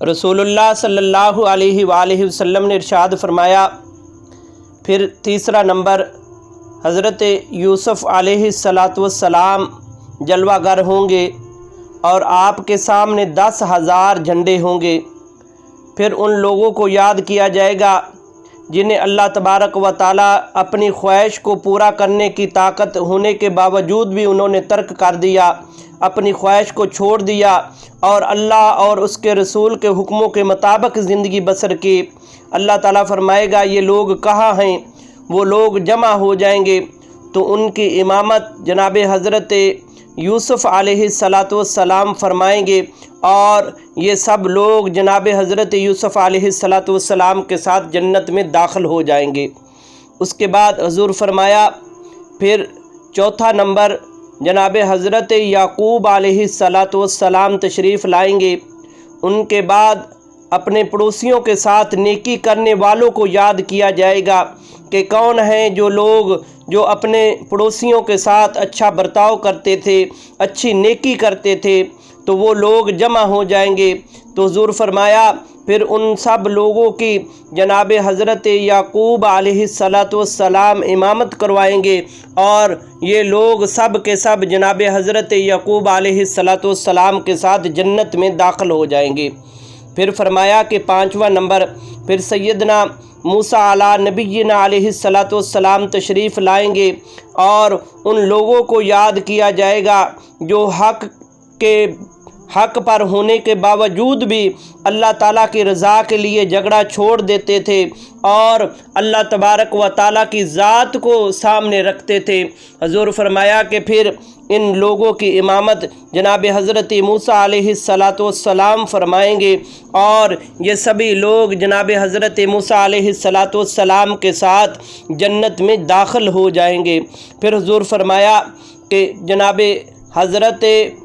रसूलुल्लाह सल्लल्लाहु अलैहि वसल्लम ने इरशाद फरमाया। फिर तीसरा नंबर, हज़रत यूसुफ़ अलैहिस्सलाम जलवागर होंगे और आपके सामने 10,000 झंडे होंगे। फिर उन लोगों को याद किया जाएगा जिन्हें अल्लाह तबारक व ताला अपनी ख्वाहिश को पूरा करने की ताकत होने के बावजूद भी उन्होंने तर्क कर दिया, अपनी ख्वाहिश को छोड़ दिया और अल्लाह और उसके रसूल के हुक्मों के मुताबिक ज़िंदगी बसर की। अल्लाह ताला फरमाएगा, ये लोग कहाँ हैं? वो लोग जमा हो जाएंगे तो उनकी इमामत जनाब हज़रत यूसुफ़ अलैहिस्सलाम फरमाएंगे और ये सब लोग जनाब हज़रत यूसुफ़ अलैहिस्सलाम के साथ जन्नत में दाखिल हो जाएंगे। उसके बाद हुज़ूर फरमाया, फिर चौथा नंबर, जनाब हज़रत याकूब अलैहिस्सलाम तशरीफ़ लाएंगे। उनके बाद अपने पड़ोसियों के साथ नेकी करने वालों को याद किया जाएगा कि कौन हैं जो लोग जो अपने पड़ोसियों के साथ अच्छा बर्ताव करते थे, अच्छी नेकी करते थे, तो वो लोग जमा हो जाएंगे। तो हुज़ूर फरमाया, फिर उन सब लोगों की जनाब हज़रत याकूब अलैहिस्सलाम इमामत करवाएंगे और ये लोग सब के सब जनाब हज़रत याकूब अलैहिस्सलाम के साथ जन्नत में दाखिल हो जाएंगे। फिर फरमाया कि पाँचवा नंबर, फिर सैयदना मूसा अला नबीना अलैहिस्सलाम तशरीफ़ लाएंगे और उन लोगों को याद किया जाएगा जो हक़ पर होने के बावजूद भी अल्लाह ताला की रज़ा के लिए झगड़ा छोड़ देते थे और अल्लाह तबारक व ताला की ज़ात को सामने रखते थे। हुज़ूर फरमाया कि फिर इन लोगों की इमामत जनाब हज़रत मूसा अलैहिस्सलाम फरमाएंगे और ये सभी लोग जनाब हज़रत मूसा अलैहिस्सलाम के साथ जन्नत में दाखिल हो जाएंगे। फिर हुज़ूर फरमाया कि जनाब हज़रत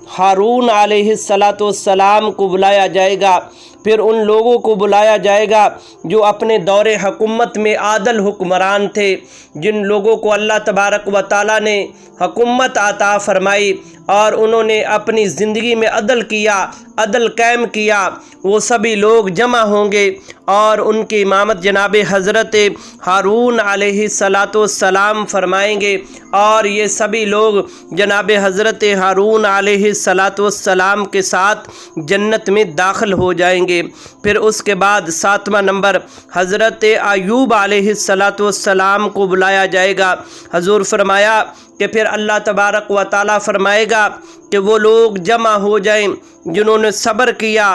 हारून अलैहिस्सलाम को बुलाया जाएगा। फिर उन लोगों को बुलाया जाएगा जो अपने दौरे हुकूमत में आदल हुक्मरान थे, जिन लोगों को अल्लाह तबारक व ताला ने हुकूमत अता फरमाई और उन्होंने अपनी ज़िंदगी में अदल किया, अदल कायम किया, वो सभी लोग जमा होंगे और उनकी इमामत जनाब हज़रत हारून अलैहिस्सलाम फरमाएंगे और ये सभी लोग जनाब हज़रत हारून अलैहिस्सलाम के साथ जन्नत में दाखिल हो जाएंगे। फिर उसके बाद सातवां नंबर, हज़रत अय्यूब अलैहिस्सलाम को बुलाया जाएगा। हुज़ूर फरमाया कि फिर अल्लाह तबारक व ताला फरमाएगा कि वो लोग जमा हो जाएं जिन्होंने सब्र किया,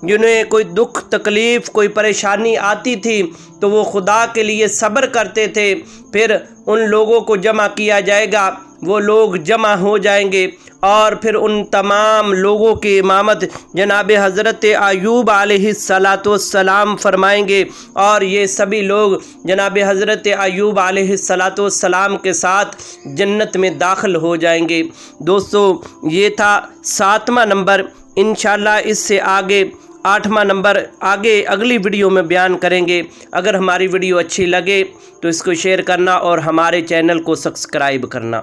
जिन्हें कोई दुख तकलीफ़ कोई परेशानी आती थी तो वो खुदा के लिए सब्र करते थे। फिर उन लोगों को जमा किया जाएगा, वो लोग जमा हो जाएंगे और फिर उन तमाम लोगों की इमामत जनाब हज़रत अय्यूब अलैहिस्सलाम फरमाएंगे और ये सभी लोग जनाब हज़रत अय्यूब अलैहिस्सलाम के साथ जन्नत में दाखिल हो जाएंगे। दोस्तों, ये था सातवां नंबर। इंशाअल्लाह इससे आगे आठवां नंबर आगे अगली वीडियो में बयान करेंगे। अगर हमारी वीडियो अच्छी लगे तो इसको शेयर करना और हमारे चैनल को सब्सक्राइब करना।